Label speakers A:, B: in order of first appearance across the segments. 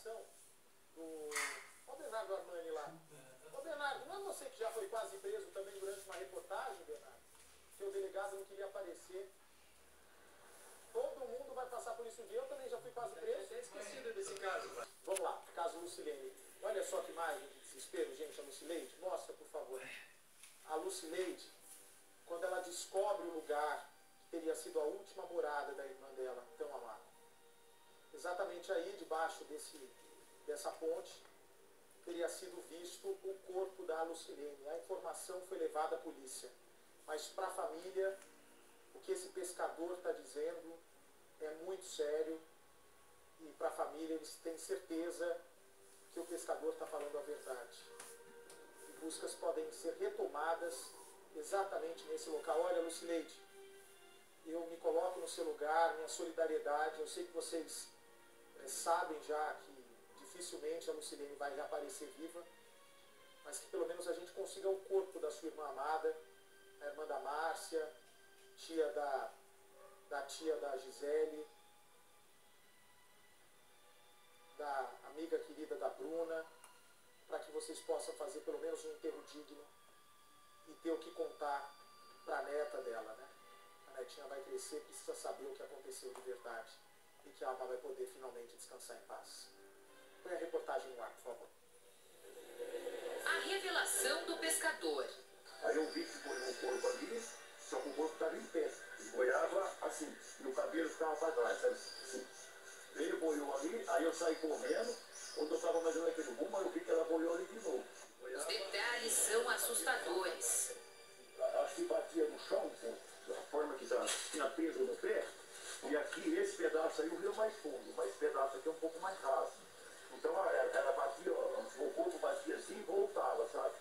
A: investigação do... Ó, Bernardo Armani lá. Ô, Bernardo, não é você que já foi quase preso também durante uma reportagem, Bernardo? Que o delegado não queria aparecer. Todo mundo vai passar por isso um dia. Eu também já fui quase preso.
B: Eu esquecido desse caso.
A: Vamos lá, caso Lucilene. Olha só que imagem de desespero, gente, a Lucileide. Mostra, por favor. A Lucileide, quando ela descobre o lugar que teria sido a última morada da irmã dela, tão amada. Exatamente aí, debaixo dessa ponte, teria sido visto o corpo da Lucilene. A informação foi levada à polícia. Mas para a família, o que esse pescador está dizendo é muito sério. E para a família, eles têm certeza que o pescador está falando a verdade. E buscas podem ser retomadas exatamente nesse local. Olha, Lucileide, eu me coloco no seu lugar, minha solidariedade. Eu sei que vocês sabem já que dificilmente a Lucilene vai reaparecer viva, mas que pelo menos a gente consiga o corpo da sua irmã amada, a irmã da Márcia, tia da tia da Gisele, da amiga querida da Bruna, para que vocês possam fazer pelo menos um enterro digno e ter o que contar para a neta dela, né? A netinha vai crescer, precisa saber o que aconteceu de verdade e que a alma vai poder finalmente descansar em paz. Põe a reportagem no ar, por favor.
C: A revelação do pescador.
D: Aí eu vi que foi um corpo ali, só que o corpo estava em pé. Boiava assim, e o cabelo ficava para trás, sabe? Assim. Ele boiou ali, aí eu saí correndo. Quando eu estava mais ou menos aquele rumo, eu vi que ela boiou ali de novo.
C: Os detalhes são assustadores.
D: Acho que batia no chão, da forma que já tinha peso no pé. E aqui, esse pedaço aí, o rio mais fundo, mas esse pedaço aqui é um pouco mais raso. Então ela batia, ó, o corpo batia assim e voltava, sabe?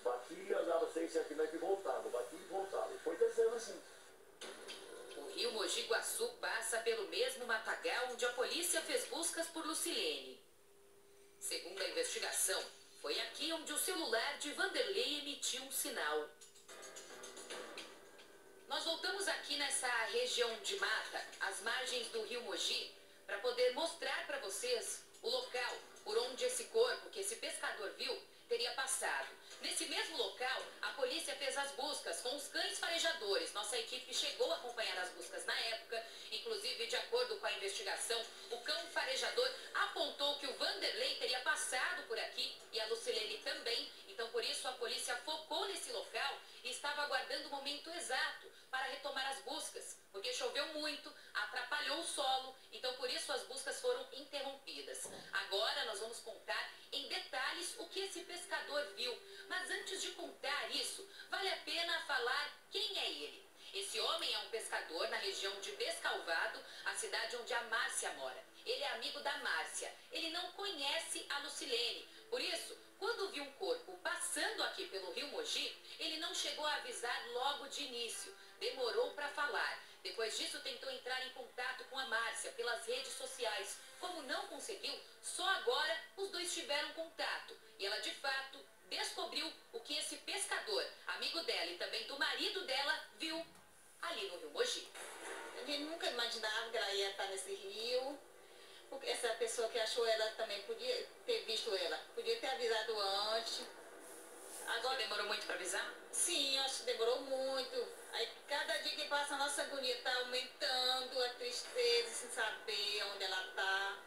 D: Batia, andava 6 centímetros e voltava, batia e voltava. E foi descendo assim.
C: O rio Mogi Guaçu passa pelo mesmo matagal onde a polícia fez buscas por Lucilene. Segundo a investigação, foi aqui onde o celular de Vanderlei emitiu um sinal. Nós voltamos aqui nessa região de mata, às margens do rio Mogi, para poder mostrar para vocês o local por onde esse corpo, que esse pescador viu, teria passado. Nesse mesmo local, a polícia fez as buscas com os cães farejadores. Nossa equipe chegou a acompanhar as buscas na época. Inclusive, de acordo com a investigação, o cão farejador apontou que o Vanderlei teria passado por aqui e a Lucilene também. Então, por isso, a polícia focou nesse local e estava aguardando o momento exato para retomar as buscas. Porque choveu muito, atrapalhou o solo, então por isso as buscas foram interrompidas. Agora nós vamos contar em detalhes o que esse pescador viu. Mas antes de contar isso, vale a pena falar quem é ele. Esse homem é um pescador na região de Descalvado, a cidade onde a Márcia mora. Ele é amigo da Márcia. Ele não conhece a Lucilene. Por isso, quando viu um corpo passando aqui pelo rio Mogi, ele não chegou a avisar logo de início. Demorou para falar. Depois disso, tentou entrar em contato com a Márcia pelas redes sociais. Como não conseguiu, só agora os dois tiveram contato. E ela, de fato, descobriu o que esse pescador, amigo dela e também do marido dela, viu ali no rio Mogi.
E: A gente nunca imaginava que ela ia estar nesse rio. Porque essa pessoa que achou ela também podia ter visto ela. Podia ter avisado antes.
C: Agora demorou muito para avisar?
E: Sim, acho que demorou muito. Aí cada dia que passa a nossa agonia está aumentando, a tristeza, sem saber onde ela está.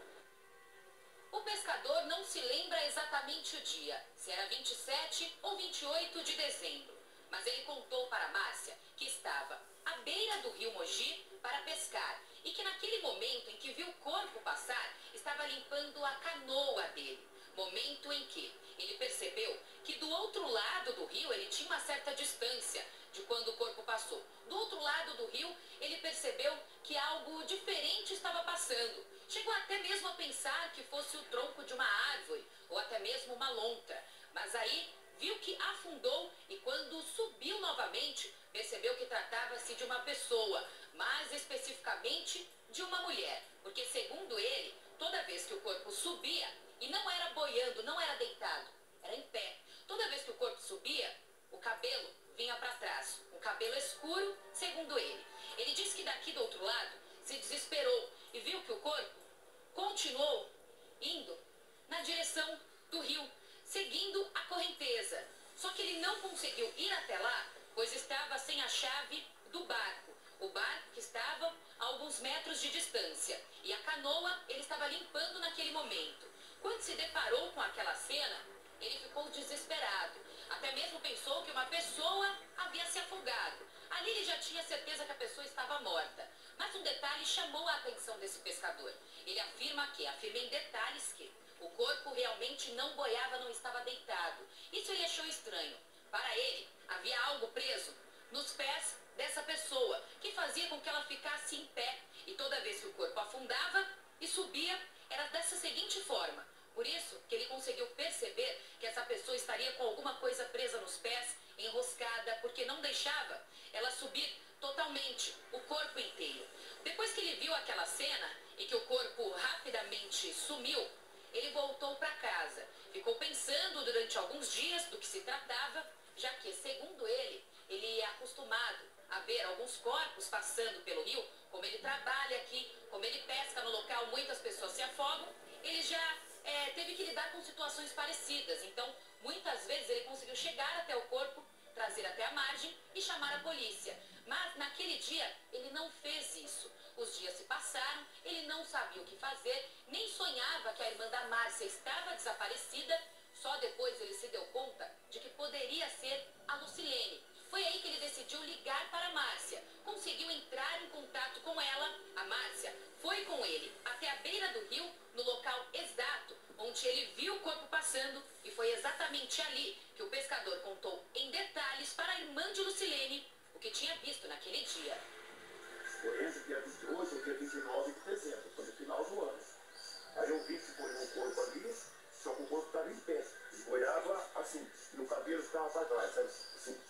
C: O pescador não se lembra exatamente o dia, se era 27 ou 28 de dezembro. Mas ele contou para Márcia que estava à beira do rio Mogi para pescar e que naquele momento em que viu o corpo passar, estava limpando a canoa dele. Momento em que ele percebeu que do outro lado do rio ele tinha uma certa distância de quando o corpo passou. Do outro lado do rio, ele percebeu que algo diferente estava passando. Chegou até mesmo a pensar que fosse o tronco de uma árvore ou até mesmo uma lontra. Mas aí viu que afundou e quando subiu novamente, percebeu que tratava-se de uma pessoa, mais especificamente de uma mulher. Porque segundo ele, toda vez que o corpo subia, e não era boiando, não era deitado, era em pé. Toda vez que o corpo subia, o cabelo vinha para trás. Um cabelo escuro, segundo ele. Ele disse que daqui do outro lado se desesperou e viu que o corpo continuou indo pois estava sem a chave do barco. O barco que estava a alguns metros de distância. E a canoa ele estava limpando naquele momento. Quando se deparou com aquela cena, ele ficou desesperado. Até mesmo pensou que uma pessoa havia se afogado. Ali ele já tinha certeza que a pessoa estava morta. Mas um detalhe chamou a atenção desse pescador. Ele afirma em detalhes que o corpo realmente não boiava, não estava deitado. Isso ele achou estranho. Para ele, havia algo preso nos pés dessa pessoa, que fazia com que ela ficasse em pé. E toda vez que o corpo afundava e subia, era dessa seguinte forma. Por isso que ele conseguiu perceber que essa pessoa estaria com alguma coisa presa nos pés, enroscada, porque não deixava ela subir totalmente, o corpo inteiro. Depois que ele viu aquela cena e que o corpo rapidamente sumiu, ele voltou para casa. Ficou pensando durante alguns dias do que se tratava, já que, segundo ele é acostumado a ver alguns corpos passando pelo rio. Como ele trabalha aqui, como ele pesca no local, muitas pessoas se afogam. Ele já teve que lidar com situações parecidas. Então, muitas vezes ele conseguiu chegar até o corpo, trazer até a margem e chamar a polícia. Mas naquele dia ele não fez isso. Os dias se passaram, ele não sabia o que fazer, nem sonhava que a irmã da Márcia estava desaparecida. Só depois ele se deu conta de que poderia ser a Lucilene. Foi aí que ele decidiu ligar para a Márcia. Conseguiu entrar em contato com ela. A Márcia foi com ele até a beira do rio, no local exato onde ele viu o corpo passando. E foi exatamente ali que o pescador contou em detalhes para a irmã de Lucilene o que tinha visto naquele dia.
D: Foi entre dia 28 ou dia 29 de dezembro, foi no final do ano. Aí eu vi que foi um corpo ali, só que o corpo estava em pé. E boiava assim, e o cabelo ficava para trás, sabe? Assim.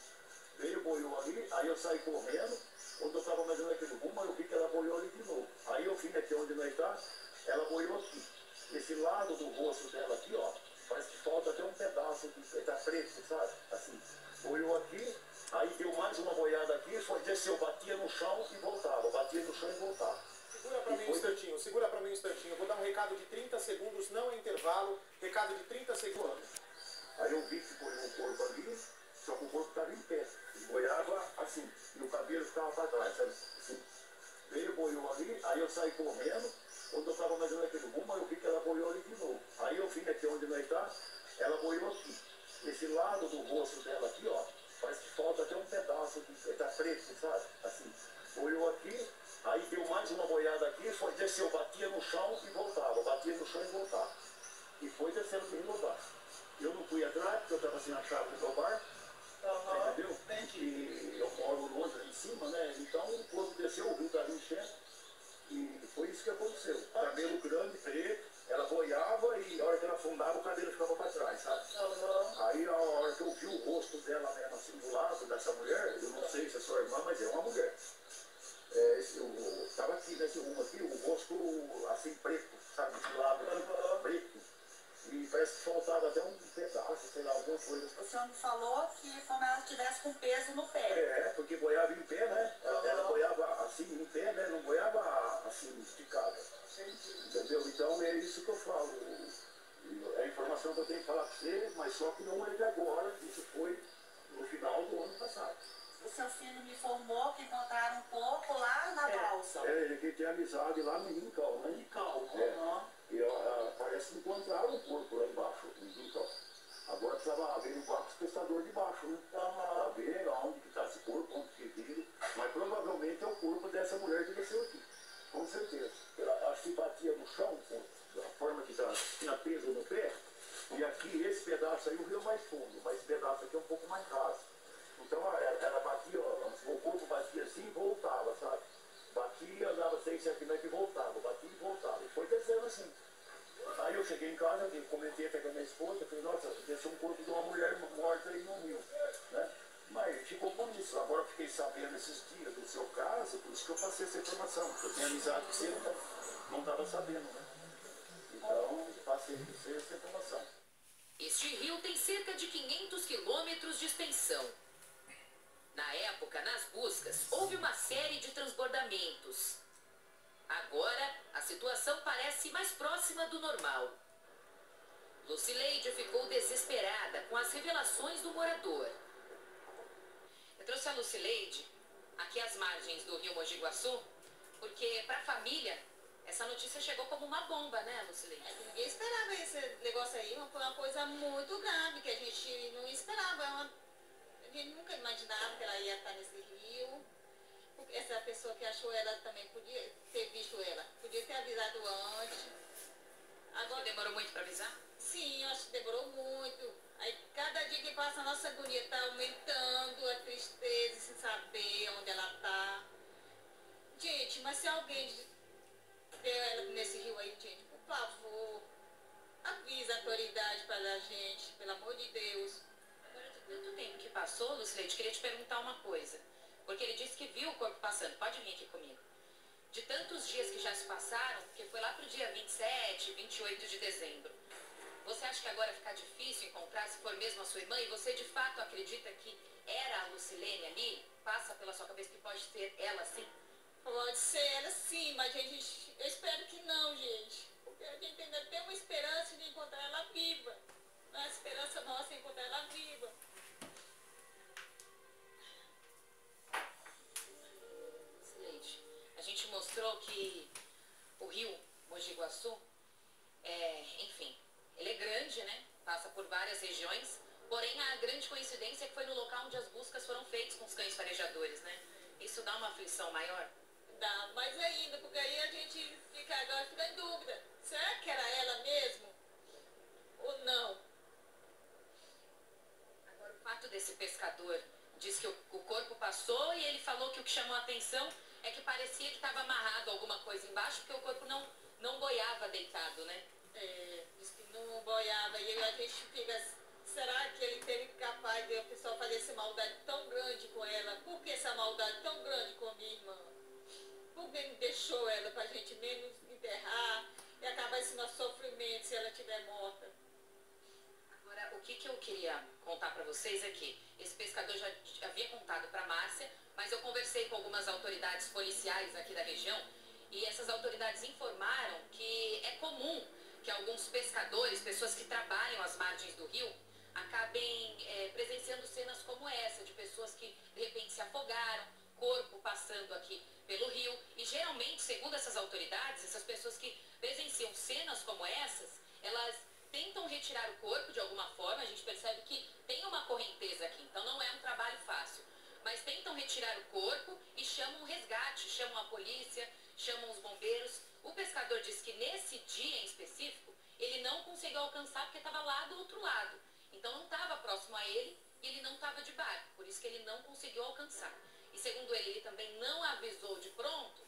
D: Veio, boiou ali, aí eu saí correndo. Quando eu estava mais ou menos naquele rumo, eu vi que ela boiou ali de novo. Aí eu vim aqui onde nós estamos, ela boiou aqui. Esse lado do rosto dela aqui, ó, parece que falta até um pedaço, tá preto, sabe? Assim, boiou aqui, aí deu mais uma boiada aqui, foi desceu, batia no chão e voltava, batia no chão e voltava.
A: Segura para mim um instantinho, segura para mim um instantinho. Eu vou dar um recado de 30 segundos, não é intervalo, recado de 30 segundos.
D: Aí eu vi que foi um corpo ali, só que o corpo estava em pé. E boiava assim, e o cabelo ficava para trás, sabe? Assim. Veio, boiou ali, aí eu saí correndo. Quando eu estava mais ou menos naquele rumo, eu vi que ela boiou ali de novo. Aí eu vim aqui onde nós estamos, ela boiou aqui. Esse lado do rosto dela aqui, ó, parece que falta até um pedaço, tá preto, sabe? Assim, boiou aqui, aí deu mais uma boiada aqui, foi desceu, batia no chão e voltava, batia no chão e voltava. E foi descendo bem no bar. Eu não fui atrás, porque eu estava sem a chave do meu bar, entendeu? E eu moro longe ali em cima, né? Então o corpo desceu, o rio estava enchendo. E foi isso que aconteceu. Cabelo grande, preto, ela boiava e a hora que ela afundava, o cabelo ficava para trás, sabe? Aí a hora que eu vi o rosto dela mesmo assim do lado dessa mulher, eu não sei se é sua irmã, mas é uma mulher. Eu estava aqui nesse rumo aqui, o rosto assim preto, sabe? De lado, preto. E parece que faltava até um pedaço, sei lá, alguma coisa.
B: O senhor me falou que como ela estivesse com peso no pé.
D: Porque boiava em pé, né? Ela boiava assim, em pé, né? Não boiava assim, esticada. Entendeu? Então é isso que eu falo. É a informação que eu tenho que falar para você, mas só que não é de agora, isso foi no final do ano passado.
B: O seu filho me informou que encontraram um corpo lá na balsa.
D: Ele que tem amizade lá no Rincão, né? E parece que encontraram o corpo lá embaixo, no Rincão. Agora precisava ver o barco pescador de baixo, né? Pra ver onde que está esse corpo, onde que vive. Mas provavelmente é o corpo dessa mulher que desceu aqui. Com certeza. Acho que batia no chão, da forma que tinha peso no pé. E aqui, esse pedaço aí, o rio é mais fundo. Mas esse pedaço aqui é um pouco mais raso. Então ela batia, ó, o corpo batia assim e voltava, sabe? Batia, andava 6, 7 metros e voltava. Batia e voltava. E foi descendo assim. Aí eu cheguei em casa, eu comentei até com a minha esposa, falei, nossa, desceu um corpo de uma mulher morta aí no rio, né? Mas ficou por isso. Agora eu fiquei sabendo esses dias do seu caso, por isso que eu passei essa informação. Eu tenho amizade que você não estava sabendo, né? Então, passei para você essa informação.
C: Este rio tem cerca de 500 quilômetros de extensão. Na época, nas buscas, houve uma série de transbordamentos. Agora, a situação parece mais próxima do normal. Lucileide ficou desesperada com as revelações do morador. Eu trouxe a Lucileide aqui às margens do rio Mogi Guaçu, porque para a família essa notícia chegou como uma bomba, né, Lucileide?
E: É que ninguém esperava esse negócio aí, foi uma coisa muito grave, que a gente não esperava. A gente nunca imaginava que ela ia estar nesse rio. Porque essa pessoa que achou ela também podia ter visto ela, podia ter avisado antes.
C: Agora demorou muito para avisar?
E: Sim, eu acho que demorou muito. Aí cada dia que passa a nossa agonia está aumentando, a tristeza, sem saber onde ela está. Gente, mas se alguém deu ela nesse rio aí, gente, por favor, avisa a autoridade para a gente, pelo amor de Deus.
C: Agora, de tanto tempo que passou, Lucileide, queria te perguntar uma coisa. Porque ele disse que viu o corpo passando. Pode vir aqui comigo. De tantos dias que já se passaram, porque foi lá pro dia 27, 28 de dezembro. Você acha que agora fica difícil encontrar, se for mesmo a sua irmã, e você de fato acredita que era a Lucilene ali? Passa pela sua cabeça que pode ser ela sim?
E: Pode ser ela sim, mas eu espero que não, gente. Porque a gente ainda tem uma esperança de encontrar ela viva. A esperança nossa é encontrar ela viva.
C: A gente mostrou que o rio Mogi Guaçu, enfim, ele é grande, né? Passa por várias regiões, porém a grande coincidência é que foi no local onde as buscas foram feitas com os cães farejadores, né? Isso dá uma aflição maior?
E: Dá, mais ainda, porque aí a gente agora fica em dúvida. Será que era ela mesmo? Ou não?
C: Agora, o fato desse pescador diz que o corpo passou e ele falou que o que chamou a atenção é que parecia que estava amarrado alguma coisa embaixo, porque o corpo não boiava deitado, né?
E: É, diz que não boiava. E aí a gente fica, será que ele teve capaz de o pessoal fazer essa maldade tão grande com ela? Por que essa maldade tão grande com a minha irmã? Por que não deixou ela pra gente menos enterrar e acabar esse nosso sofrimento se ela estiver morta?
C: Agora, o que eu queria contar para vocês é que esse pescador já havia contado para Márcia, mas eu conversei com algumas autoridades policiais aqui da região e essas autoridades informaram que é comum que alguns pescadores, pessoas que trabalham às margens do rio, acabem presenciando cenas como essa, de pessoas que de repente se afogaram, corpo passando aqui pelo rio. E geralmente, segundo essas autoridades, essas pessoas que presenciam cenas como essas, elas tentam retirar o corpo de alguma forma. A gente percebe que tem uma correnteza aqui, então não é um trabalho fácil. Mas tentam retirar o corpo e chamam o resgate, chamam a polícia, chamam os bombeiros. O pescador disse que nesse dia em específico, ele não conseguiu alcançar porque estava lá do outro lado. Então não estava próximo a ele e ele não estava de barco, por isso que ele não conseguiu alcançar. E segundo ele também não avisou de pronto,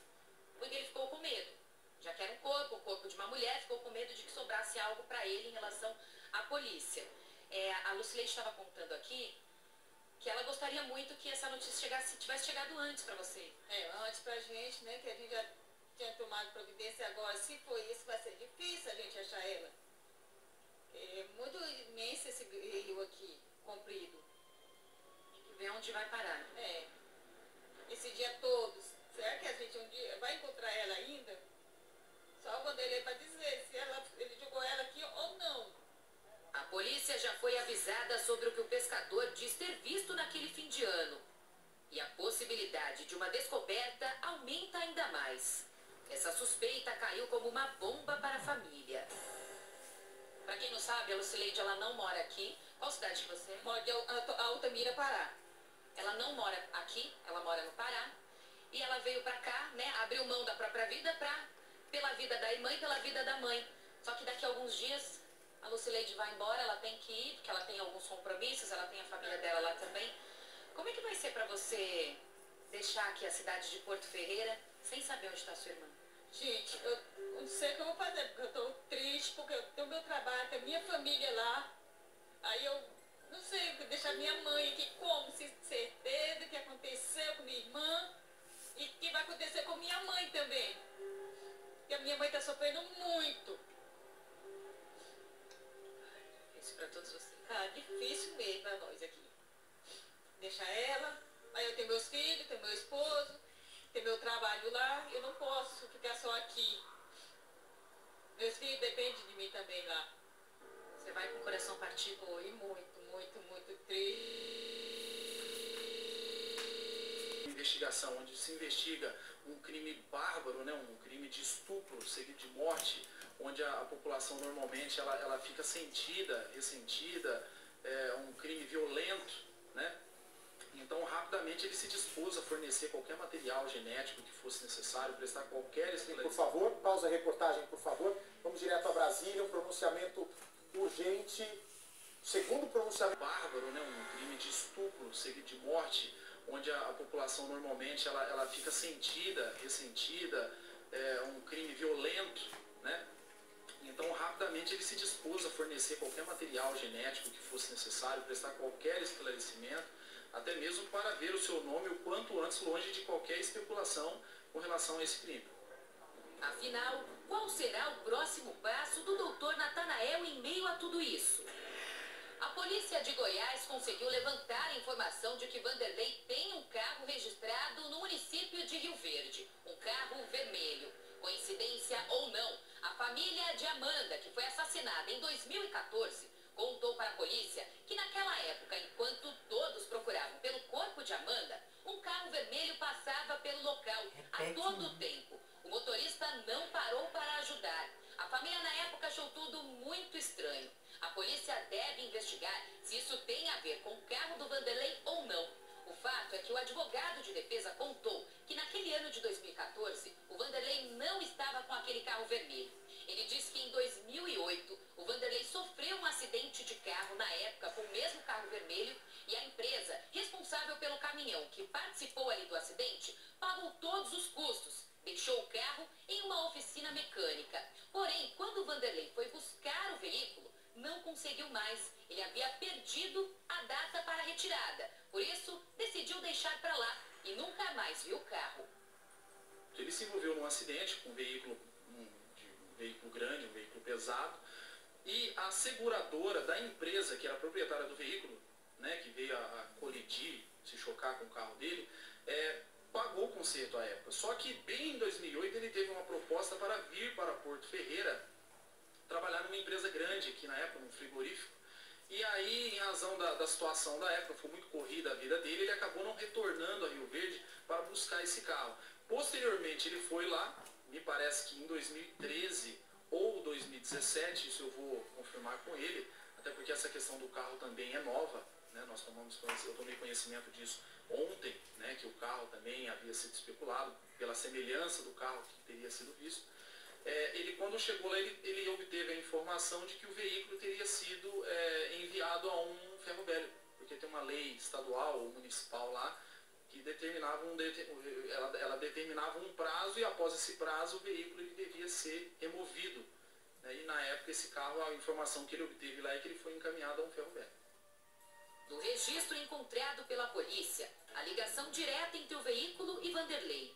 C: porque ele ficou com medo. Já que era o corpo de uma mulher, ficou com medo de que sobrasse algo para ele em relação à polícia. A Lucileide estava contando aqui que ela gostaria muito que essa notícia tivesse chegado antes para você.
E: Antes pra gente, né, que a gente já tinha tomado providência. Agora, se for isso, vai ser difícil a gente achar ela. É muito imenso esse rio aqui, comprido.
C: Tem que ver onde vai parar.
E: Esse dia todos. Será que a gente um dia vai encontrar ela ainda? Só quando ele vai dizer se ele jogou ela aqui ou não.
C: A polícia já foi avisada sobre o que o pescador diz ter visto naquele fim de ano. E a possibilidade de uma descoberta aumenta ainda mais. Essa suspeita caiu como uma bomba para a família. Para quem não sabe, a Lucileide, ela não mora aqui. Qual cidade que você é?
E: Mora de Altamira, Pará.
C: Ela não mora aqui, ela mora no Pará. E ela veio para cá, né, abriu mão da própria vida pela vida da irmã e pela vida da mãe. Só que daqui a alguns dias a Lucileide vai embora, ela tem que ir, porque ela tem alguns compromissos, ela tem a família dela lá também. Como é que vai ser para você deixar aqui a cidade de Porto Ferreira sem saber onde está sua irmã?
E: Gente, eu não sei o que eu vou fazer, porque eu estou triste, porque eu tenho meu trabalho, tenho minha família lá. Aí eu não sei, deixar minha mãe aqui como, certeza que aconteceu com minha irmã e que vai acontecer com minha mãe também. Porque a minha mãe está sofrendo muito.
C: Isso para todos vocês.
E: Tá difícil mesmo para nós aqui. Deixar ela, aí eu tenho meus filhos, tenho meu esposo, tenho meu trabalho lá, eu não posso ficar só aqui. Meus filhos dependem de mim também lá.
C: Você vai com o coração partido?
E: Foi muito, muito, muito triste.
F: investigação, onde se investiga um crime bárbaro, né, um crime de estupro seguido de morte, onde a população normalmente ela fica sentida, ressentida, um crime violento, né? Então, rapidamente, ele se dispôs a fornecer qualquer material genético que fosse necessário, prestar qualquer esclarecimento.
A: Por favor, pausa a reportagem, por favor. Vamos direto a Brasília, um pronunciamento urgente. Segundo pronunciamento...
F: Bárbaro, né? Um crime de estupro seguido de morte, onde a população normalmente ela fica sentida, ressentida, um crime violento, né? Então, rapidamente, ele se dispôs a fornecer qualquer material genético que fosse necessário, prestar qualquer esclarecimento, até mesmo para ver o seu nome o quanto antes longe de qualquer especulação com relação a esse crime.
C: Afinal, qual será o próximo passo do doutor Natanael em meio a tudo isso? A polícia de Goiás conseguiu levantar a informação de que Vanderlei tem um carro registrado no município de Rio Verde, um carro vermelho. Coincidência ou não, a família de Amanda, que foi assassinada em 2014, contou para a polícia que naquela época, enquanto todos procuravam pelo corpo de Amanda, um carro vermelho passava pelo local a todo tempo. O motorista não parou para ajudar. A família na época achou tudo muito estranho. A polícia deve investigar se isso tem a ver com o carro do Vanderlei ou não. O fato é que o advogado de defesa contou que naquele ano de 2014, o Vanderlei não estava com aquele carro vermelho. Ele disse que em 2008, o Vanderlei sofreu um acidente de carro na época com o mesmo carro vermelho e a empresa responsável pelo caminhão que participou ali do acidente pagou todos os custos, deixou o carro em uma oficina mecânica. Porém, quando o Vanderlei foi buscar o veículo, não conseguiu mais. Ele havia perdido a data para a retirada. Por isso, decidiu deixar para lá e nunca mais viu o carro.
F: Ele se envolveu num acidente com um veículo grande, um veículo pesado, e a seguradora da empresa, que era a proprietária do veículo, né, que veio a colidir, se chocar com o carro dele, pagou o conserto à época. Só que bem em 2008 ele teve uma proposta para vir para Porto Ferreira trabalhar numa empresa grande aqui na época, num frigorífico. E aí, em razão da situação da época, foi muito corrida a vida dele, ele acabou não retornando a Rio Verde para buscar esse carro. Posteriormente, ele foi lá, me parece que em 2013 ou 2017, isso eu vou confirmar com ele, até porque essa questão do carro também é nova, né? Eu tomei conhecimento disso ontem, né? Que o carro também havia sido especulado pela semelhança do carro que teria sido visto. Ele, quando chegou lá, ele obteve a informação de que o veículo teria sido enviado a um ferro velho, porque tem uma lei estadual ou municipal lá que determinava ela determinava um prazo, e após esse prazo o veículo ele devia ser removido, né? E na época esse carro, a informação que ele obteve lá é que ele foi encaminhado a um ferro velho.
C: No registro encontrado pela polícia, a ligação direta entre o veículo e Vanderlei.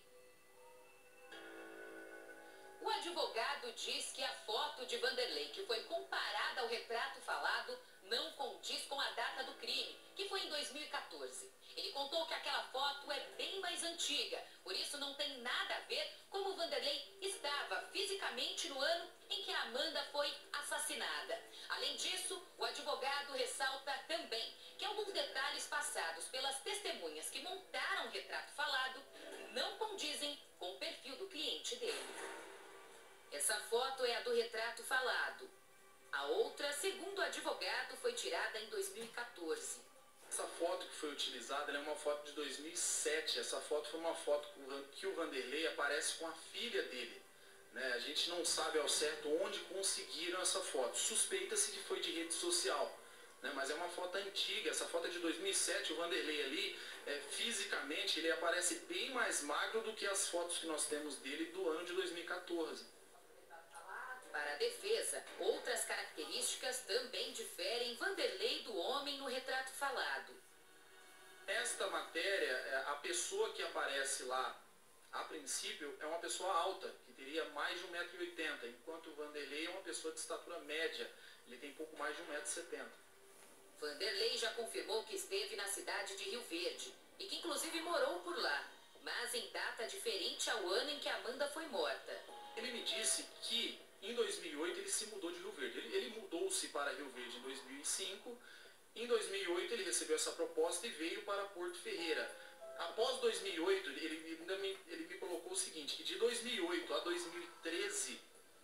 C: O advogado diz que a foto de Vanderlei, que foi comparada ao retrato falado, não condiz com a data do crime, que foi em 2014. Ele contou que aquela foto é bem mais antiga, por isso não tem nada a ver como o Vanderlei estava fisicamente no ano em que a Amanda foi assassinada. Além disso, o advogado ressalta também que alguns detalhes passados pelas testemunhas que montaram o retrato falado não condizem com o perfil do cliente dele. Essa foto é a do retrato falado. A outra, segundo o advogado, foi tirada em 2014.
F: Essa foto que foi utilizada é uma foto de 2007. Essa foto foi uma foto que o Vanderlei aparece com a filha dele, né? A gente não sabe ao certo onde conseguiram essa foto. Suspeita-se que foi de rede social, né? Mas é uma foto antiga. Essa foto é de 2007. O Vanderlei ali, fisicamente, ele aparece bem mais magro do que as fotos que nós temos dele do ano de 2014.
C: Para a defesa, outras características também diferem Vanderlei do homem no retrato falado.
F: Esta matéria, a pessoa que aparece lá, a princípio, é uma pessoa alta, que teria mais de 1,80 m, enquanto o Vanderlei é uma pessoa de estatura média, ele tem pouco mais de 1,70 m.
C: Vanderlei já confirmou que esteve na cidade de Rio Verde e que inclusive morou por lá, mas em data diferente ao ano em que Amanda foi morta.
F: Ele me disse que em 2008 ele se mudou de Rio Verde. Ele mudou-se para Rio Verde em 2005. Em 2008 ele recebeu essa proposta e veio para Porto Ferreira. Após 2008, ele me colocou o seguinte, que de 2008 a 2013,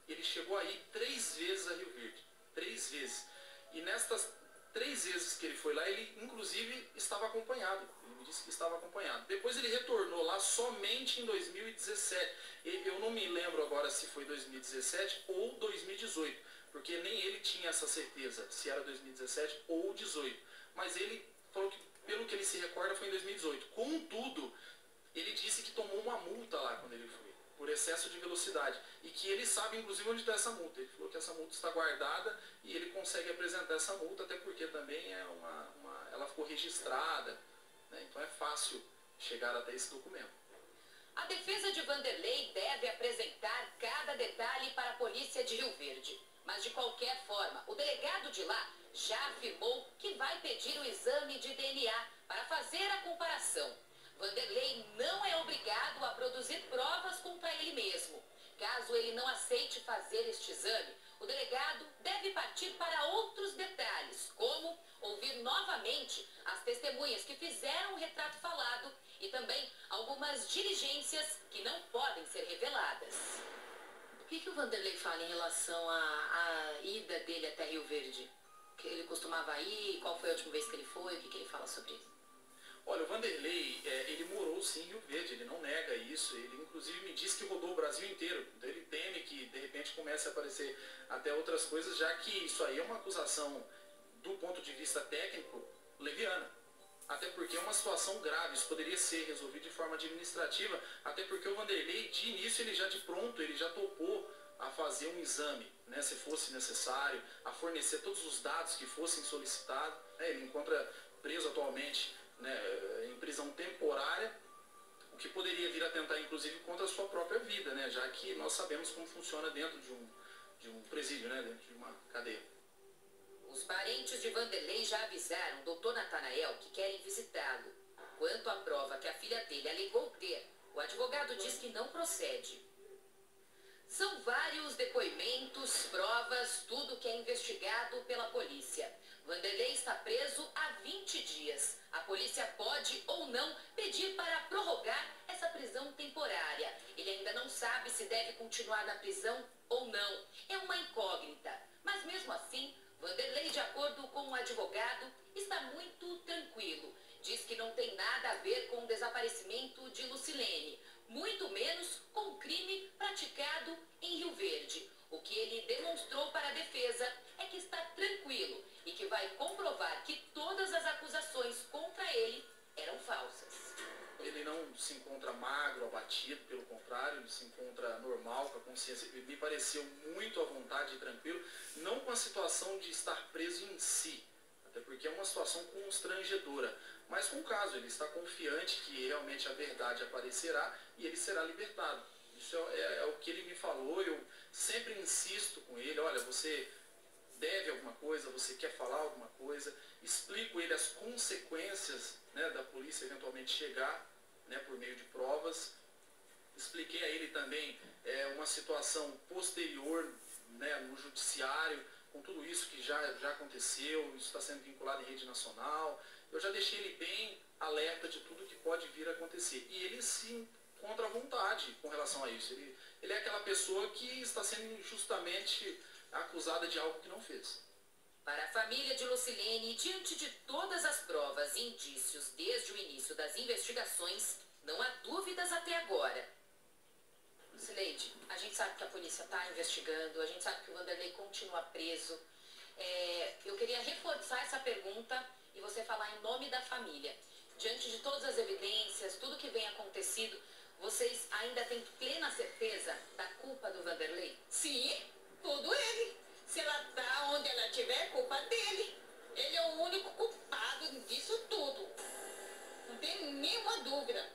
F: ele chegou aí 3 vezes a Rio Verde. 3 vezes. E nestas 3 vezes que ele foi lá, ele inclusive estava acompanhado. Ele me disse que estava acompanhado. Depois ele retornou lá somente em 2017. Eu não me lembro agora se foi 2017 ou 2018, porque nem ele tinha essa certeza se era 2017 ou 2018. Mas ele falou que, pelo que ele se recorda, foi em 2018. Contudo, ele disse que tomou uma multa lá quando ele foi, por excesso de velocidade. E que ele sabe, inclusive, onde está essa multa. Ele falou que essa multa está guardada e ele consegue apresentar essa multa, até porque também ela ficou registrada, né? Então é fácil chegar até esse documento.
C: A defesa de Vanderlei deve apresentar cada detalhe para a polícia de Rio Verde. Mas, de qualquer forma, o delegado de lá já afirmou que vai pedir o exame de DNA para fazer a comparação. Vanderlei não é obrigado a produzir provas contra ele mesmo. Caso ele não aceite fazer este exame, o delegado deve partir para outros detalhes, como ouvir novamente as testemunhas que fizeram o retrato falado e também algumas diligências que não podem ser reveladas. O que o Vanderlei fala em relação à ida dele até Rio Verde? Que ele costumava ir? Qual foi a última vez que ele foi? O que ele fala sobre isso?
F: Olha, o Vanderlei, ele morou sim em Rio Verde, ele não nega isso, ele inclusive me disse que rodou o Brasil inteiro, então ele teme que de repente comece a aparecer até outras coisas, já que isso aí é uma acusação do ponto de vista técnico leviana, até porque é uma situação grave, isso poderia ser resolvido de forma administrativa, até porque o Vanderlei, de início, ele já de pronto, ele já topou a fazer um exame, né, se fosse necessário, a fornecer todos os dados que fossem solicitados, né, ele encontra preso atualmente, né, em prisão temporária, o que poderia vir a tentar, inclusive, contra a sua própria vida, né, já que nós sabemos como funciona dentro de um presídio, né, dentro de uma cadeia.
C: Os parentes de Vanderlei já avisaram o Dr. Natanael que querem visitá-lo. Quanto à prova que a filha dele alegou ter, o advogado diz que não procede. São vários depoimentos, provas, tudo que é investigado pela polícia. Vanderlei está preso há 20 dias. A polícia pode ou não pedir para prorrogar essa prisão temporária. Ele ainda não sabe se deve continuar na prisão ou não. É uma incógnita. Mas mesmo assim, Vanderlei, de acordo com o advogado, está muito tranquilo. Diz que não tem nada a ver com o desaparecimento de Lucilene, muito menos com o crime praticado em Rio Verde. O que ele demonstrou para a defesa é que está tranquilo e que vai comprovar que todas as acusações contra ele eram falsas.
F: Ele não se encontra magro, abatido, pelo contrário, ele se encontra normal, com a consciência. Ele me pareceu muito à vontade e tranquilo, não com a situação de estar preso em si, até porque é uma situação constrangedora, mas com o caso, ele está confiante que realmente a verdade aparecerá e ele será libertado. Isso é o que ele me falou, eu sempre insisto com ele, olha, você deve alguma coisa, você quer falar alguma coisa, explico ele as consequências, né, da polícia eventualmente chegar, né, por meio de provas. Expliquei a ele também uma situação posterior, né, no judiciário, com tudo isso que já aconteceu, isso está sendo vinculado em rede nacional. Eu já deixei ele bem alerta de tudo que pode vir a acontecer. E ele se encontra à vontade com relação a isso. Ele é aquela pessoa que está sendo injustamente acusada de algo que não fez.
C: Para a família de Lucilene, diante de todas as provas e indícios desde o início das investigações, não há dúvidas até agora. Lucileide, a gente sabe que a polícia está investigando, a gente sabe que o Vanderlei continua preso. Eu queria reforçar essa pergunta e você falar em nome da família. Diante de todas as evidências, tudo que vem acontecido, vocês ainda têm plena certeza da culpa do Vanderlei?
E: Sim, tudo ele. Se ela está onde ela estiver, é culpa dele. Ele é o único culpado disso tudo. Não tem nenhuma dúvida.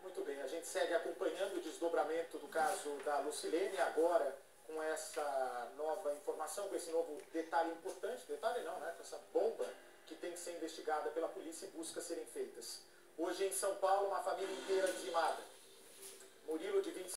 A: Muito bem, a gente segue acompanhando o desdobramento do caso da Lucilene, agora com essa nova informação, com esse novo detalhe importante, detalhe não, né? Com essa bomba que tem que ser investigada pela polícia e buscas serem feitas. Hoje em São Paulo, uma família inteira dizimada. Murilo, de 25